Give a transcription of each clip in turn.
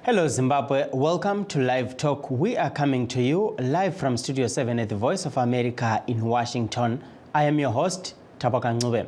Hello Zimbabwe, welcome to Live Talk. We are coming to you live from Studio 7 at the Voice of America in Washington. I am your host, Tabaka Ncube.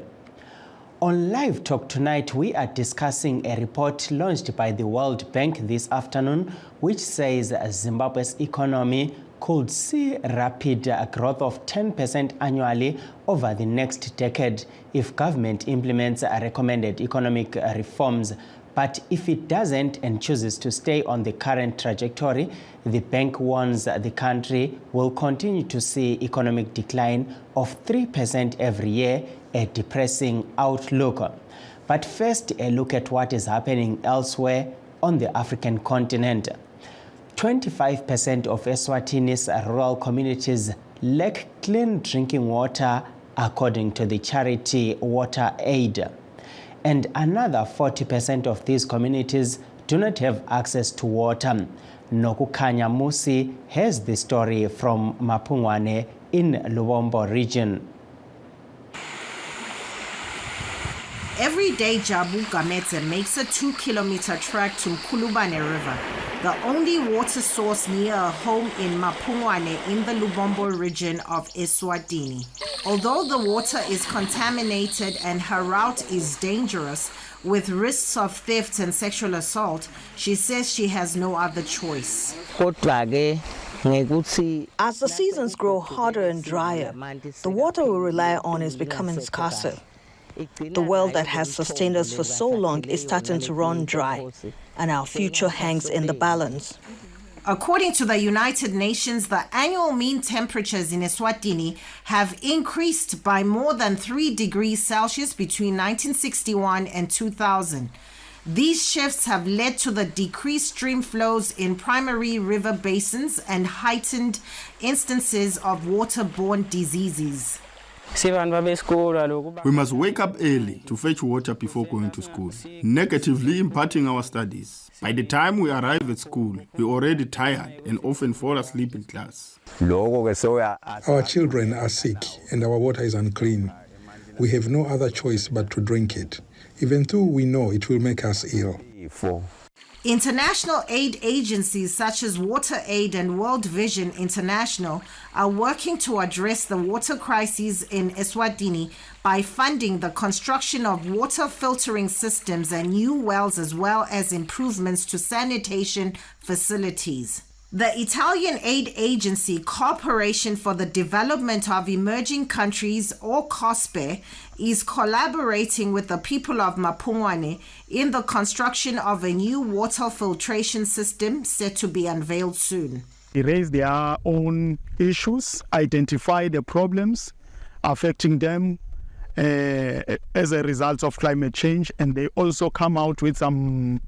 On Live Talk tonight, we are discussing a report launched by the World Bank this afternoon, which says Zimbabwe's economy could see rapid growth of 10% annually over the next decade if government implements recommended economic reforms. But if it doesn't and chooses to stay on the current trajectory, the bank warns the country will continue to see economic decline of 3% every year, a depressing outlook. But first, a look at what is happening elsewhere on the African continent. 25% of Eswatini's rural communities lack clean drinking water, according to the charity Water Aid. And another 40% of these communities do not have access to water. Nokukhanya Musi has the story from Mapungwane in Lubombo region. Every day, Jabu Gamete makes a 2-kilometer trek to Mkulubane River, the only water source near a home in Mapungwane in the Lubombo region of Eswatini. Although the water is contaminated and her route is dangerous, with risks of theft and sexual assault, she says she has no other choice. As the seasons grow hotter and drier, the water we rely on is becoming scarcer. The well that has sustained us for so long is starting to run dry, and our future hangs in the balance. According to the United Nations, the annual mean temperatures in Eswatini have increased by more than 3 degrees Celsius between 1961 and 2000. These shifts have led to the decreased stream flows in primary river basins and heightened instances of waterborne diseases. We must wake up early to fetch water before going to school, negatively impacting our studies. By the time we arrive at school, we're already tired and often fall asleep in class. Our children are sick and our water is unclean. We have no other choice but to drink it, even though we know it will make us ill. International aid agencies such as Water Aid and World Vision International are working to address the water crisis in Eswatini by funding the construction of water filtering systems and new wells, as well as improvements to sanitation facilities. The Italian aid agency Corporation for the Development of Emerging Countries, or COSPE, is collaborating with the people of Mapungwane in the construction of a new water filtration system set to be unveiled soon. They raise their own issues, identify the problems affecting them as a result of climate change, and they also come out with some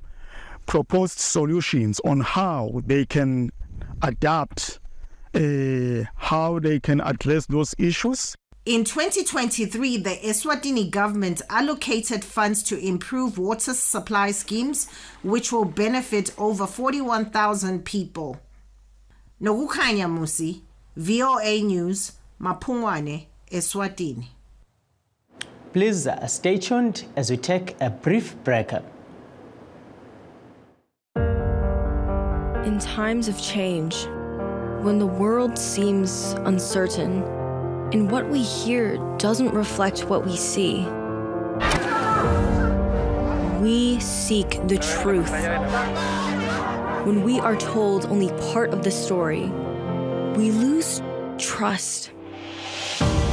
proposed solutions on how they can adapt, how they can address those issues. In 2023, the Eswatini government allocated funds to improve water supply schemes, which will benefit over 41,000 people. Nokukhanya Musi, VOA News, Mapungwane, Eswatini. Please stay tuned as we take a brief break. In times of change, when the world seems uncertain and what we hear doesn't reflect what we see, we seek the truth. When we are told only part of the story, we lose trust.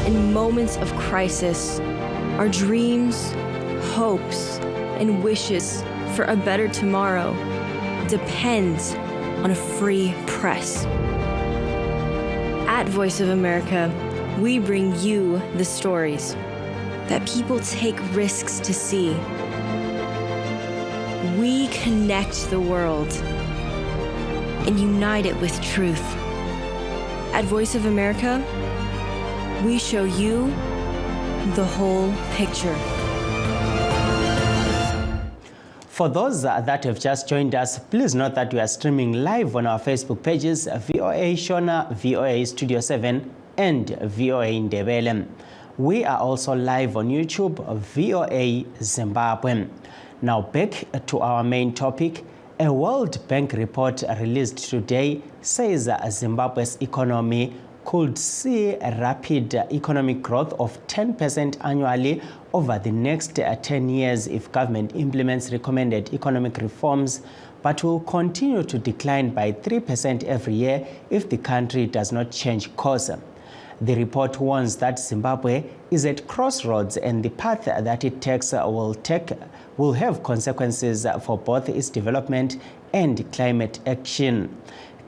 In moments of crisis, our dreams, hopes, and wishes for a better tomorrow depends on a free press. At Voice of America, we bring you the stories that people take risks to see. We connect the world and unite it with truth. At Voice of America, we show you the whole picture. For those that have just joined us, please note that we are streaming live on our Facebook pages, VOA Shona, VOA Studio 7, and VOA Ndebele. We are also live on YouTube, VOA Zimbabwe. Now back to our main topic. A World Bank report released today says Zimbabwe's economy could see a rapid economic growth of 10% annually over the next 10 years if government implements recommended economic reforms, but will continue to decline by 3% every year if the country does not change course. The report warns that Zimbabwe is at crossroads and the path that it takes will have consequences for both its development and climate action.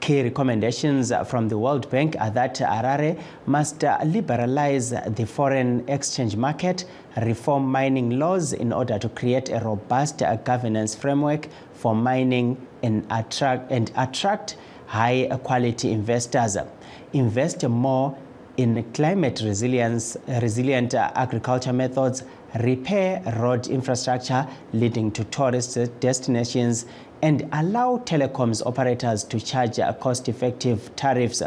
Key recommendations from the World Bank are that Harare must liberalize the foreign exchange market, reform mining laws in order to create a robust governance framework for mining and attract high-quality investors, invest more in climate resilient agriculture methods, repair road infrastructure leading to tourist destinations, and allow telecoms operators to charge cost-effective tariffs.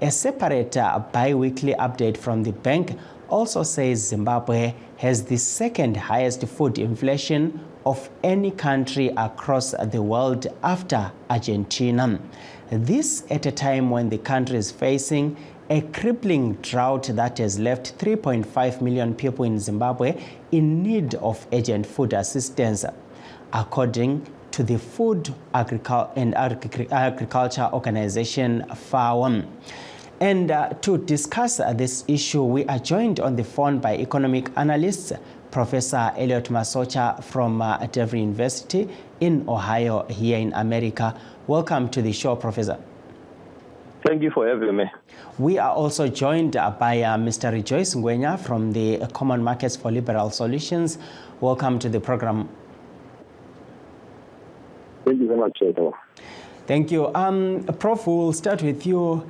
A separate bi-weekly update from the bank also says Zimbabwe has the second highest food inflation of any country across the world after Argentina. This at a time when the country is facing a crippling drought that has left 3.5 million people in Zimbabwe in need of urgent food assistance, according to the Food and Agriculture Organization, FAO. And to discuss this issue, we are joined on the phone by economic analyst Professor Elliot Masocha from Devry University in Ohio here in America. Welcome to the show, Professor. Thank you for having me. We are also joined by Mr. Rejoice Ngwenya from the Common Markets for Liberal Solutions. Welcome to the program. Thank you very much, Chaito. Thank you. Prof, we'll start with you.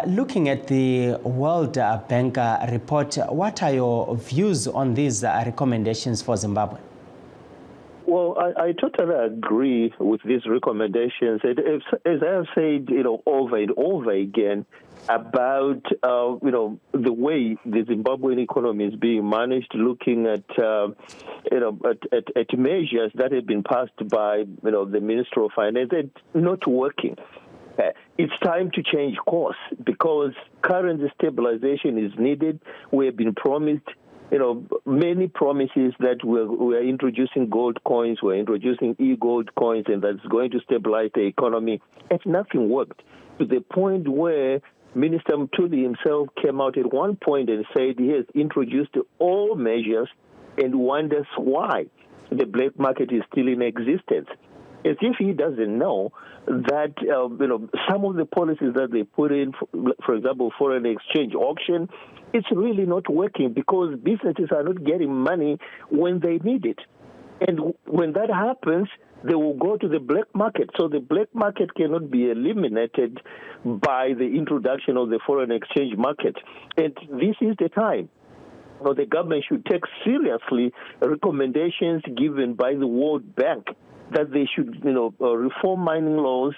Looking at the World Bank report, what are your views on these recommendations for Zimbabwe? Well, I totally agree with these recommendations. As I have said, over and over again about, the way the Zimbabwean economy is being managed, looking at, at measures that have been passed by, the Minister of Finance, and not working. It's time to change course because currency stabilization is needed. We have been promised many promises that we're introducing gold coins, we're introducing e-gold coins, and that's going to stabilize the economy. And nothing worked to the point where Minister Mtuli himself came out at one point and said he has introduced all measures and wonders why the black market is still in existence. As if he doesn't know that, some of the policies that they put in, for example, foreign exchange auction, it's really not working because businesses are not getting money when they need it. And when that happens, they will go to the black market. So the black market cannot be eliminated by the introduction of the foreign exchange market. And this is the time. The government should take seriously recommendations given by the World Bank that they should, reform mining laws,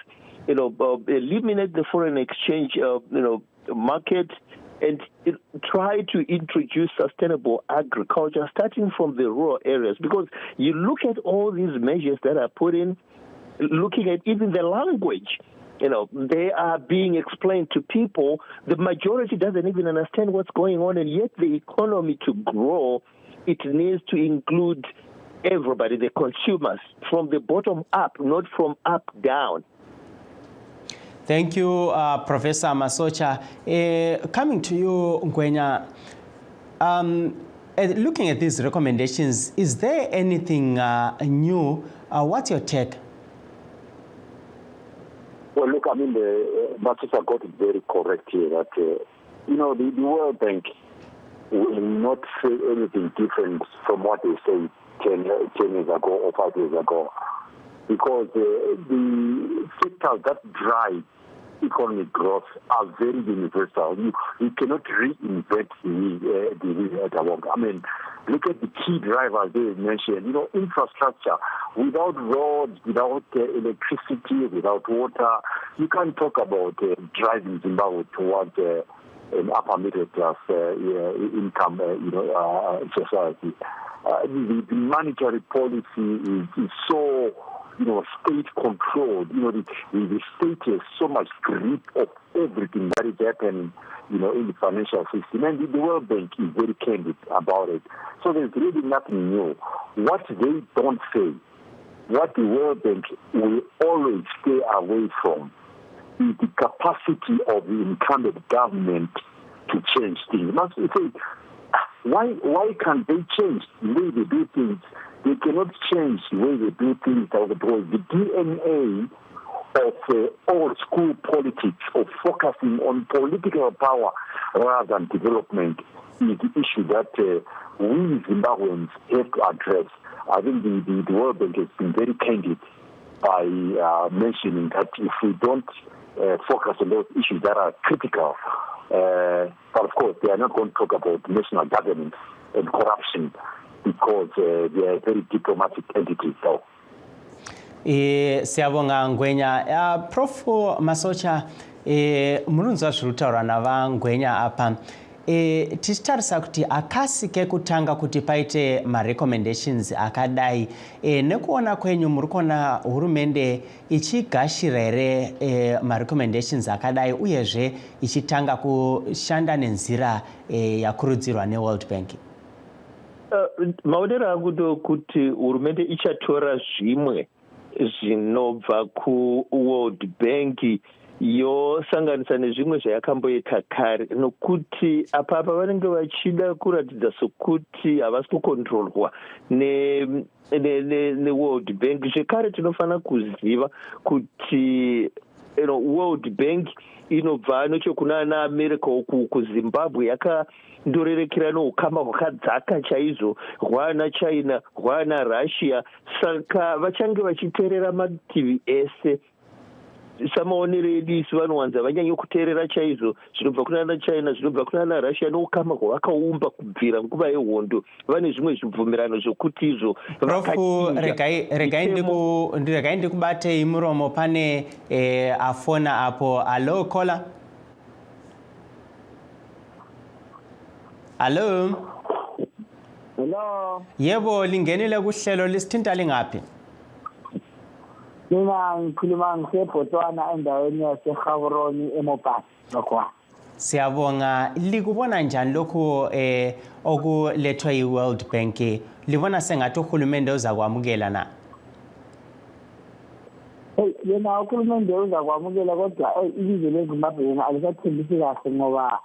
eliminate the foreign exchange, market, and try to introduce sustainable agriculture, starting from the rural areas. Because you look at all these measures that are put in, looking at even the language, they are being explained to people. The majority doesn't even understand what's going on, and yet the economy to grow, it needs to include everybody, the consumers, from the bottom up, not from up down. Thank you, Professor Masocha. Coming to you, Ngwenya, looking at these recommendations, is there anything new? What's your take? Well, look, Masocha got it very correct here that, the World Bank will not say anything different from what they say 10 years ago or 5 years ago, because the sectors that drive economic growth are very universal. You cannot reinvent the wheel. Look at the key drivers they mentioned. Infrastructure. Without roads, without electricity, without water, you can't talk about driving Zimbabwe towards an upper middle class income society. The monetary policy is so state-controlled. The state has so much grip of everything that is happening, in the financial system. And the World Bank is very candid about it. So there's really nothing new. What they don't say, what the World Bank will always stay away from, is the capacity of the incumbent government to change things. Why can't they change the way they do things? They cannot change the way they do things because the DNA of old school politics, of focusing on political power rather than development, is the issue that we Zimbabweans have to address. I think the World Bank has been very candid by mentioning that if we don't focus on those issues that are critical, but of course they are not going to talk about national governance and corruption because they are very diplomatic entities. So. Siyabonga Ngwenya. Prof Masocha, mununzwa zviri kutaurwa navaNgwenya apa. Tichitarisa kuti akasike kutanga kuti paite ma-recommendations akadai, nekuona kwenyu muri kuona hurumende ichigashira here ma-recommendations akadai uyezve ichitanga kushanda nenzira yakurudzirwa neWorld Bank? Maonero angu ndokuti hurumende ichatora zvimwe zvinobva kuWorld Bank yosanganisa nezvimwe zvayakamboita kare, nokuti apapa vanenge vachida kuratidza sokuti havasi kukontrolwa neWorld Bank. Zvekare tinofanira kuziva kuti World Bank inobva nechekuna America uku kuZimbabwe yakandorerekera noukama hwakadzaka chaizvo hwana China hwana Russia, saka vachange vachiteerera mativi ese. Samaonero edu isi vanowanza vanyanya kuteerera chaizvo zvinobva kuna China, zvinobva kuna Russia noukama hwavakaumba kubvira nguva yehondo. Vane zvimwe zvibvumirano zvokuti izvo regai ndikubatei muromo, pane afona apo. Allo kola. Allo. Hello. Yebo, lingenile kuhlelo, lisithinta lingaphi? Mina ngikhuluma ngiseBotswana endaweni yaseGaborone eMopati lokho. Siyabonga. Likubona njani lokho okulethwa yiWorld Bank? Libona sengathi uhulumende uzakwamukela na? Yena uhulumende uzakwamukela kodwa ilizwe leZimbabwe alisathembisi kahle ngoba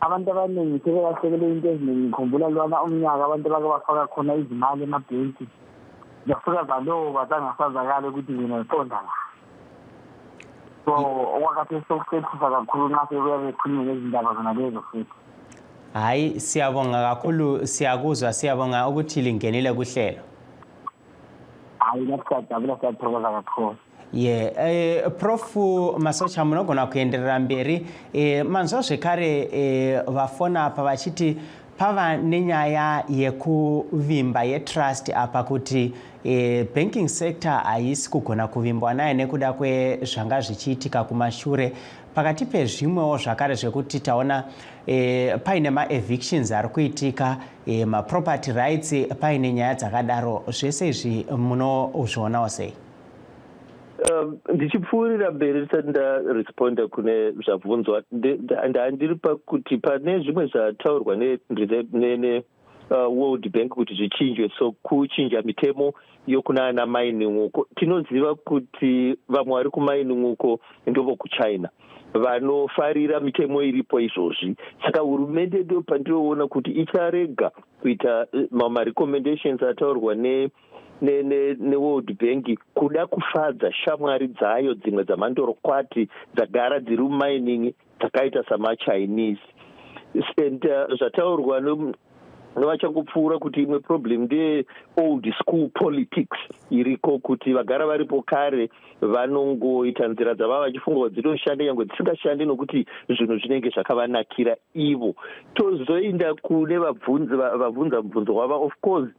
abantu abaningi sebelahlekele into eziningi. Ngikhumbula lwana umnyaka abantu bake bafaka khona izimali emabhenki. Yafika zalo bazangasazakala ukuthi yena iqonda la. So okwakade sokusephisa kakhulu nxa sebuya bekhulume ngezindaba zona lezo futhi. Hayi, siyabonga kakhulu, siyakuzwa, siyabonga ukuthi lingenile kuhlelo. Hayi, nasiyajabula, siyathokoza kakhulu. Prof Masocha, munogona kuenderera mberi. Manzwa zvekare vafona apa vachiti pava nenyaya yekuvimba yetrust apa kuti banking sector haisi kugona kuvimbwa naye nekuda kwezvanga zvichiitika kumashure. Pakati pezvimwewo zvakare zvekuti taona paine ma-evictions ari kuitika, ma-property rights, paine nyaya dzakadaro. Zvese izvi munozvionawo sei? Ndichipfuurira mberi ndisati ndaresponda kune zvabvunzwa, ndandiri pakuti pane zvimwe zvataurwa World Bank kuti zvichinjwe, so kuchinja mitemo yokuna mining uko. Tinoziva kuti vamwe vari kumining uko ndovo kuChina vanofarira mitemo iripo izvozvi. Saka hurumende ndo pandinoona kuti icharega kuita ma-recommendations ataurwa neWorld Bank kuda kufadza shamwari dzayo dzimwe dzamandorokwati dzagara dziri mumining dzakaita samaChinese. And zvataurwa nevachangopfuura kuti imwe problem ndeye old school politics iriko, kuti vagara varipo kare vanongoita nzira dzavava vachifunga kuti dzinoshande nyangwe dzisingashande nokuti zvinhu zvinenge zvakavanakira ivo. Tozoinda kune vabvunza mubvunzo wava, of course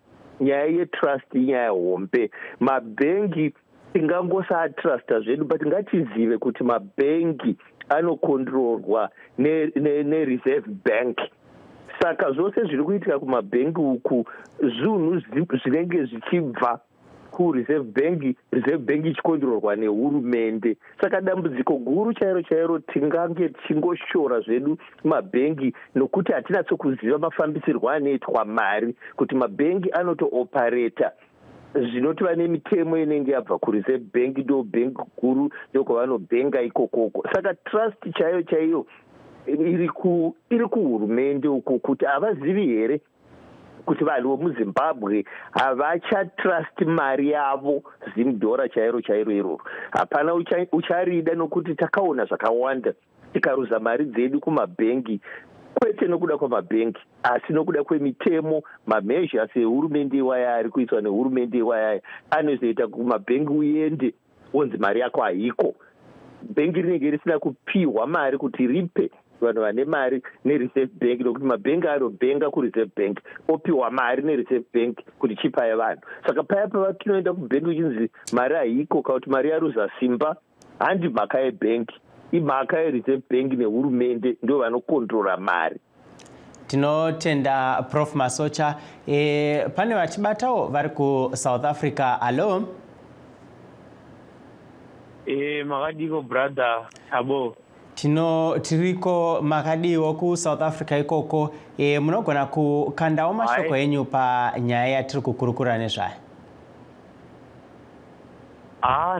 nyaya yetrust inyaya hombe. Mabhengi tingangosaatrusta zvedu, but ngatizive kuti mabhengi anokontrolwa neReserve Bank. Saka zvose zviri kuitika kumabhengi uku zvinhu zvinenge zvichibva kureserve bank ichikontrolwa nehurumende. Saka dambudziko guru chairo tingange tichingoshora zvedu mabhengi nokuti hatinatsokuziva mafambisirwo anoitwa mari, kuti mabhengi anotoopareta zvinoti vane mitemo inenge yabva kureserve bank, ndo bank guru ndokwavanobhenga ikokoko. Saka trust chaiyo iri kuhurumende uku, kuti havazivi here kuti vanhu vemuzimbabwe havachatrust mari yavo $0 chairo iroro. Hapana ucharida nokuti takaona zvakawanda tikaruza mari dzedu kumabhengi, kwete nokuda kwamabhengi asi nokuda kwemitemo, mameasures ehurumende iwaya ari kuiswa nehurumende iwaya anozoita kumabhengi uende wonzi mari yako haiko. Bhengi rinenge risina kupiwa mari kuti ripe vanhu vane mari nereserve bank, nokuti mabhengi anobhenga kureserve bank opiwa mari nereserve bank kuti chipaye vanhu. Saka paya pavakinoenda kubhengi uchinzi mari haiko kana kuti mari yaruza simba, handi mhaka yebhengi, imhaka yereserve bank nehurumende ndo vanokontrora mari. Tinotenda Prof Masocha. Pane vachibatawo vari kuSouth Africa. Hello. Makadiko brother Abo. Tiriko makadiwo kuSouth Africa ikoko. Munogona kukandawo mashoko enyu panyaya yatiri kukurukura nezvayo.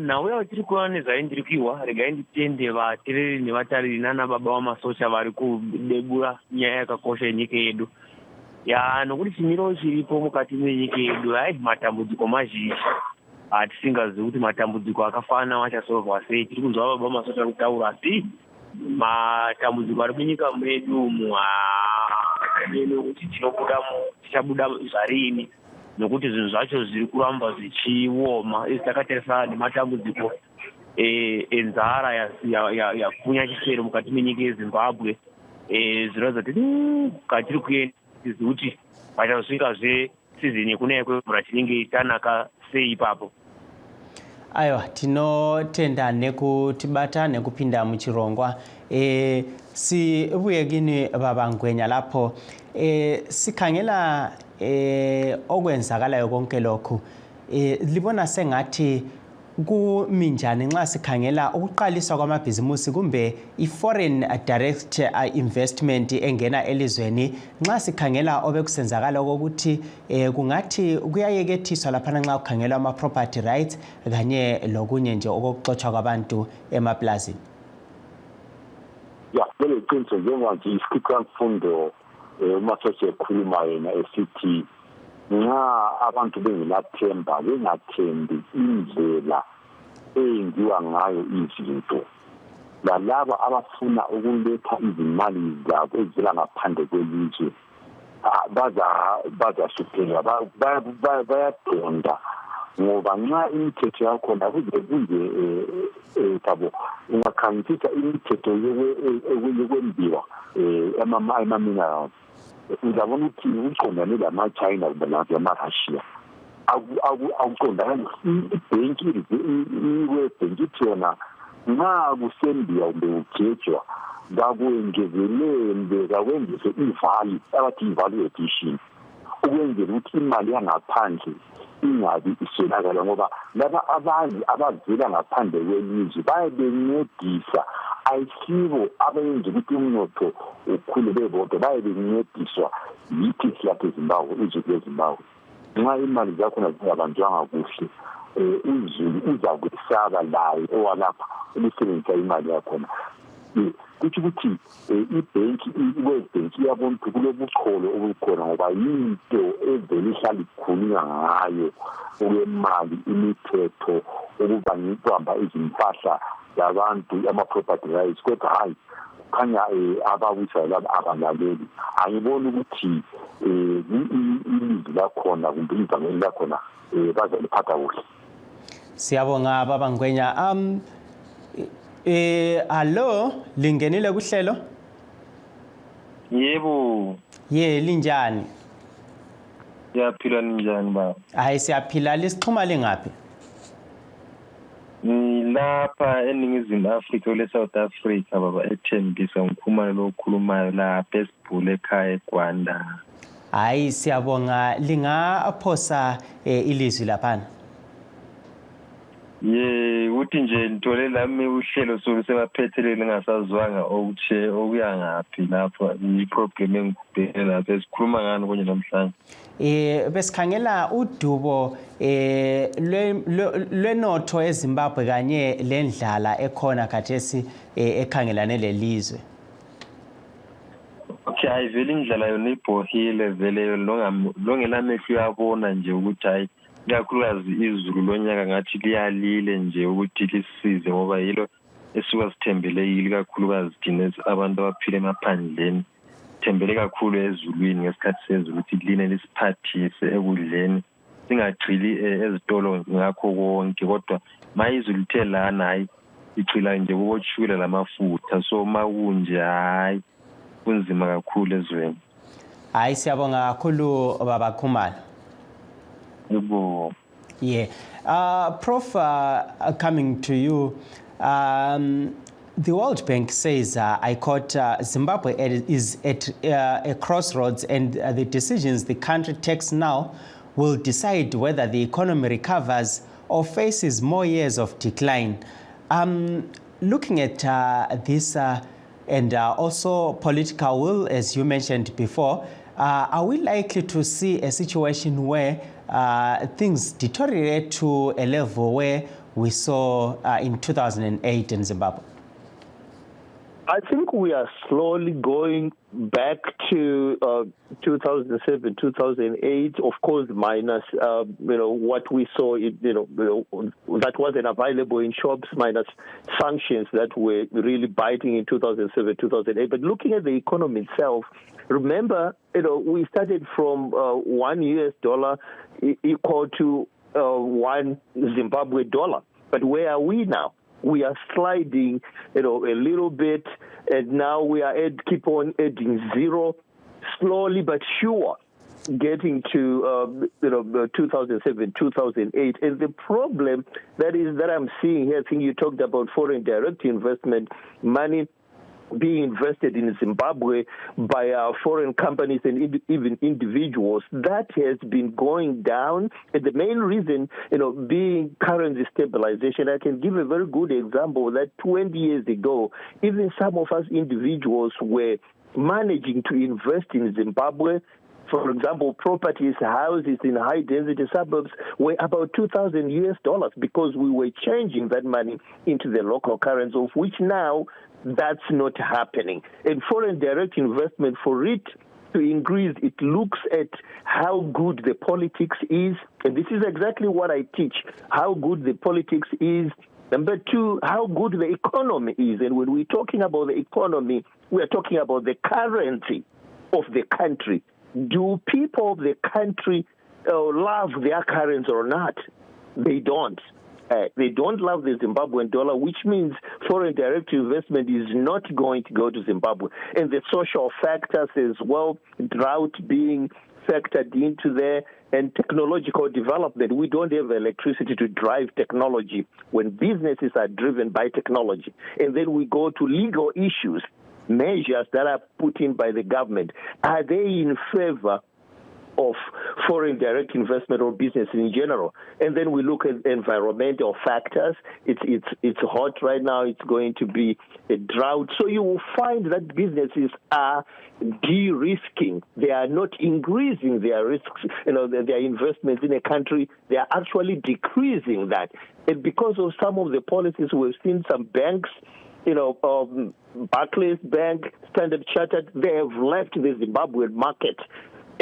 Nawe watiri kuona nezvaindirikiwa, regai nditende vateereri nevatariri nana baba vaMasocha vari kudebura nyaya yakakosha yenyika yedu. Nokuti chimiro chiripo mukati menyika yedu, matambudziko mazhinji tisingazivi kuti matambudziko akafanana achasolvwa sei. Tiri kunzwa baba vaMasocha kutaura, asi matambudziko ari munyika medu umu nokuti tichabuda zvarini, nokuti zvinhu zvacho zviri kuramba zvichioma. Takatarisa nematambudziko enzara yakunya chisero mukati menyika yeZimbabwe, zvinoratidza kuti katiri kuenda tizivi kuti pachazosvikazve sizini yekunaya kwemvura tinenge tanaka sei ipapo. Aiwa, tinotenda nekutibata nekupinda muchirongwa. Sibuyekini babangwenya lapho sikhangela okwenzakalayo konke lokhu, libona sengathi kuminjani nxa sikhangela ukuqaliswa kwamabhizimusi kumbe i-foreign direct investment engena elizweni, nxa sikhangela obekusenzakala ukuthi kungathi kuyayekethiswa laphana nxa kukhangelwa ama-property rights kanye lokunye nje okokuxotshwa kwabantu emaplazini? Vele iqiniso njenganje isikhicamfundo uMasocha ekhuluma yena esithi nxa abantu bengenathemba, bengathembi indlela eyenziwa ngayo izinto, lalaba abafuna ukuletha izimali zabo ezivela ngaphandle kwelizwe bazahlupheka, bayadonda, ngoba nxa imithetho yakhona kunje ungakhangisisa imithetho yokwembiwa ama-minerals, uzabona ukuthi uqondane lama-China kumbe lama-Russia akuqondane. Ibhenki iwebhenki ithi yona nxa kusembiwa kumbe kugejwa kakuwengezelele, kakwenzise ivali abathi i-value addition, ukwenzela ukuthi imali yangaphandle ingabi iswelakala, ngoba laba abanye abavela ngaphandle kwelizwe bayabencedisa, ayisibo abenza ukuthi umnotho ukhule bebodwa, bayabencediswa yithi silapha eZimbabwe, izwe leZimbabwe. Nxa imali zakhona zingabanjwanga kuhle, uzulu uzakwesaba layo owalapha ukusebenzisa imali yakhona. Kuthi ukuthi ibhenki, i-World Bank iyabona ukuthi kulobucholo obukhona, ngoba yinto evele ihlala ikhulunywa ngayo okwemali, imithetho, ukubamba izimpahla zabantu, ama-property rights, kodwa hayi kukhanya abawisayo laba abalaleli. Angiboni ukuthi ilizwi lakhona kumbe ivangeli lakhona bazaliphatha kuhle. Siyabonga babangwenya. Hello, lingenile kuhlelo? Yebo. Linjani? Siyaphila njani baba? Hayi siyaphila, lisixhuma lingaphi? Lapha eNingizimu Afrika leSouth Africa baba, ethembisa ngikhuluma lo okhulumayo lapha esibhule ekhaya eGwanda. Hayi siyabonga, lingaphosa ilizwi laphana. Uthi nje ntole lami uhlelo solusebaphethelele ngasazwanga okuya ngaphi lapho iproblem engibhekene lapho esikhuluma ngani konje namhlanje. Besikhangela udubo lwenotho eZimbabwe kanye lendlala ekhona khathesi ekhangelane lelizwe. Hayi vele indlala yona ibhohile vele longelamehlo uyabona nje ukuthi hayi ikakhulukazi izulu lonyaka ngathi liyalile nje ukuthi lisize ngoba yilo esuka sithembele yilo kakhulukazi thina abantu abaphila emaphandleni thembele kakhulu ezulwini ngesikhathi sezulu ukuthi line lisiphathise ekudleni singagcili ezitolo ngakho konke kodwa mayizulu lithe lana hayi igcila nje kuboshula lamafutha so makunje hayi kunzima kakhulu ezweni. Hayi siyabonga kakhulu baba Khumalo. Yeah. Prof, coming to you, the World Bank says, I quote, Zimbabwe is at a crossroads and the decisions the country takes now will decide whether the economy recovers or faces more years of decline. Looking at this and also political will, as you mentioned before, are we likely to see a situation where things deteriorate to a level where we saw in 2008 in Zimbabwe? I think we are slowly going back to 2007, 2008, of course, minus, what we saw, that wasn't available in shops, minus sanctions that were really biting in 2007, 2008. But looking at the economy itself, remember, we started from $1 equal to 1 Zimbabwe dollar. But where are we now? We are sliding, a little bit, and now we are keep on adding zero, slowly but sure, getting to 2007, 2008. And the problem that I'm seeing here, I think you talked about foreign direct investment, money being invested in Zimbabwe by foreign companies and even individuals, that has been going down. And the main reason, being currency stabilization. I can give a very good example that 20 years ago, even some of us individuals were managing to invest in Zimbabwe. For example, properties, houses in high-density suburbs were about $2,000 because we were changing that money into the local currency, of which now that's not happening. And foreign direct investment, for it to increase, it looks at how good the politics is. And this is exactly what I teach, how good the politics is. Number two, how good the economy is. And when we're talking about the economy, we are talking about the currency of the country. Do people of the country love their currency or not? They don't. They don't love the Zimbabwean dollar, which means foreign direct investment is not going to go to Zimbabwe. And the social factors as well, drought being factored into there, and technological development. We don't have electricity to drive technology when businesses are driven by technology. And then we go to legal issues, measures that are put in by the government. Are they in favor of foreign direct investment or business in general? And then we look at environmental factors. It's hot right now. It's going to be a drought. So you will find that businesses are de-risking. They are not increasing their risks, their investments in a country. They are actually decreasing that. And because of some of the policies, we've seen some banks, Barclays Bank, Standard Chartered, they have left the Zimbabwean market.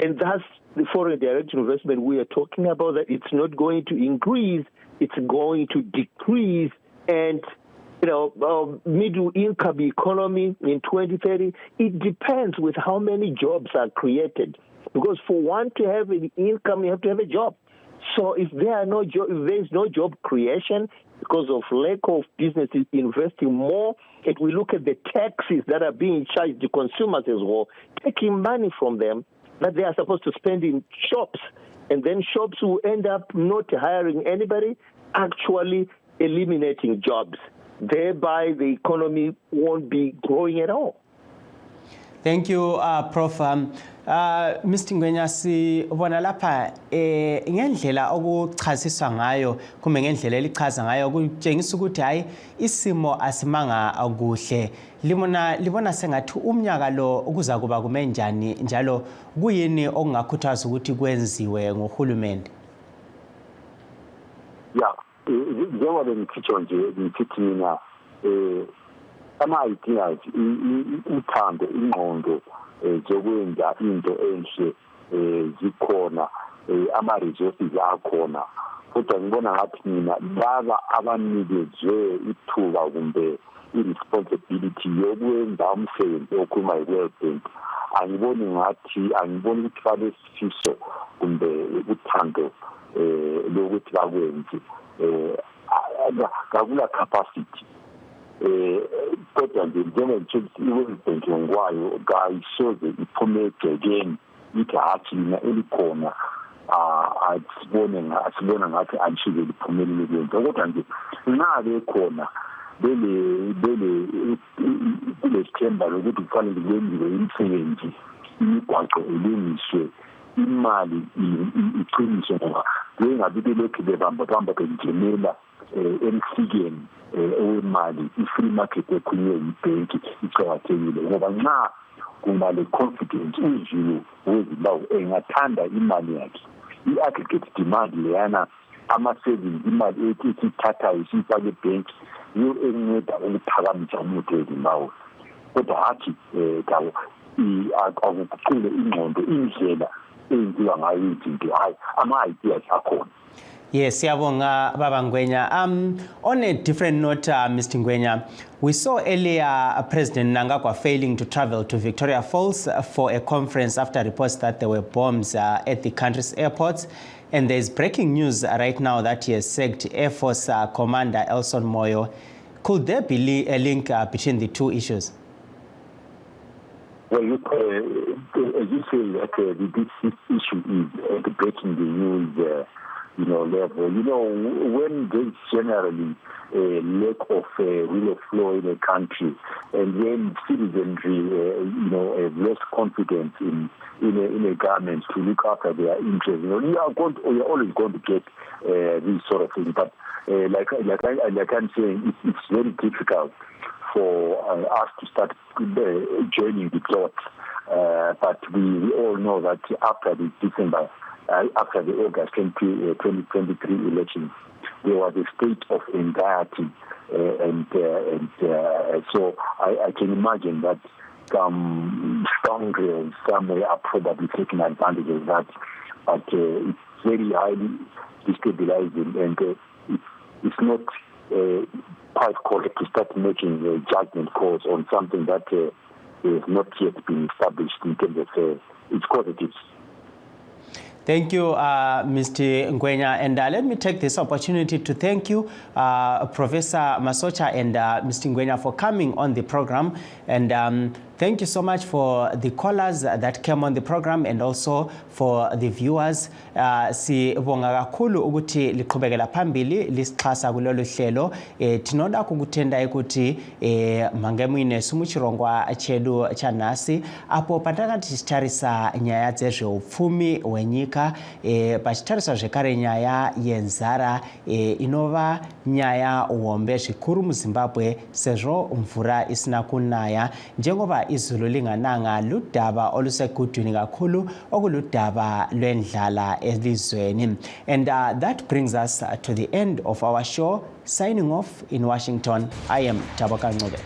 And that's the foreign direct investment we are talking about, that it's not going to increase, it's going to decrease. And, middle income economy in 2030, it depends with how many jobs are created. Because for one to have an income, you have to have a job. So if there is no job creation because of lack of businesses investing more, and we look at the taxes that are being charged to consumers as well, taking money from them that they are supposed to spend in shops, and then shops will end up not hiring anybody, actually eliminating jobs. Thereby, the economy won't be growing at all. Thank you, Prof. Mr. Ngwenya, sibona lapha ngendlela okuchasiswa ngayo kumbe ngendlela elichaza ngayo kutshengisa ukuthi hayi isimo asimanga kuhle. Libona sengathi umnyaka lo kuza kuba kume njani njalo kuyini okungakhuthaza ukuthi kwenziwe ngohulumende? Yeah, njengoba bengitshitsho nje ngithi mina ama-ideas uthando ingqondo zokwenza into enhle zikhona ama-resources akhona kodwa ngibona ngathi mina laba abanikezwe ithuba kumbe i-responsibility yokwenza umsebenzi okhuluma yi-World Bank angiboni ukuthi balesifiso kumbe uthando lokuthi bakwenze kakula capacity kodwa nje njengokuthi i-World Bank ngokwayo kayisoze iphume egcekeni ithi hathi mina elikhona asibona ngathi alishike liphumelele kwenza kodwa nje nxa bekhona belesithemba lokuthi kufanele kwenziwe imisebenzi imigwaqo ilungiswe imali iqiniswe ngoba bengabi belokhu bebamba bengenela emsikeni owemali i-free market ekhulunywe yibhenki iqakathekile ngoba nxa kunale confidence uziyo wezimbabwe engathanda imali yakhe i-aggregate demand leyana ama-savings imali etithathayo siyifake ebhenki yiyo enceda ukuphakamisa umnotho wezimbabwe kodwa hathi akuguqule ingqondo indlela eyenziwa ngayo izinto hayi ama-ideas akhona. Yes, siyabonga Baba Ngwenya. On a different note, Mr. Ngwenya, we saw earlier President Mnangagwa failing to travel to Victoria Falls for a conference after reports that there were bombs at the country's airports. And there's breaking news right now that he has sacked Air Force Commander Elson Moyo. Could there be a link between the two issues? Well, look, as you say, that this issue is breaking the news level. When there's generally a lack of rule of law in a country, and when citizenry, have less confidence in a government to look after their interests, you're always going to get these sort of things. But like I'm saying, it's very difficult for us to start joining the plots. But we all know that after the December. After the August 2023 elections, there was a state of anxiety, and so I can imagine that some scoundrels somewhere are probably taking advantage of that. But it's very highly destabilizing, and it's not quite correct to start making judgment calls on something that has not yet been established in terms of its positives. Thank you, Mr. Ngwenya. And let me take this opportunity to thank you, Professor Masocha and Mr. Ngwenya, for coming on the program. And thank you so much for the callers that came on the program and also for the viewers. Sibonga kakhulu ukuthi liqhubekela phambili lisixhasa kulolu hlelo. Tinoda kukutenda ukuthi mangemwine sumuchirongwa chedu chanasi apo patangati chitarisa nyaya dzezveupfumi wenyika pachitarisa zvekare nyaya yenzara inova nyaya uombe zvikuru muZimbabwe sezvo mvura isina kunaya njengoba izulu lingananga ludaba olusekudwini kakhulu okuludaba lwendlala elizweni. And that brings us to the end of our show. Signing off in Washington, I am Taboka Ngube.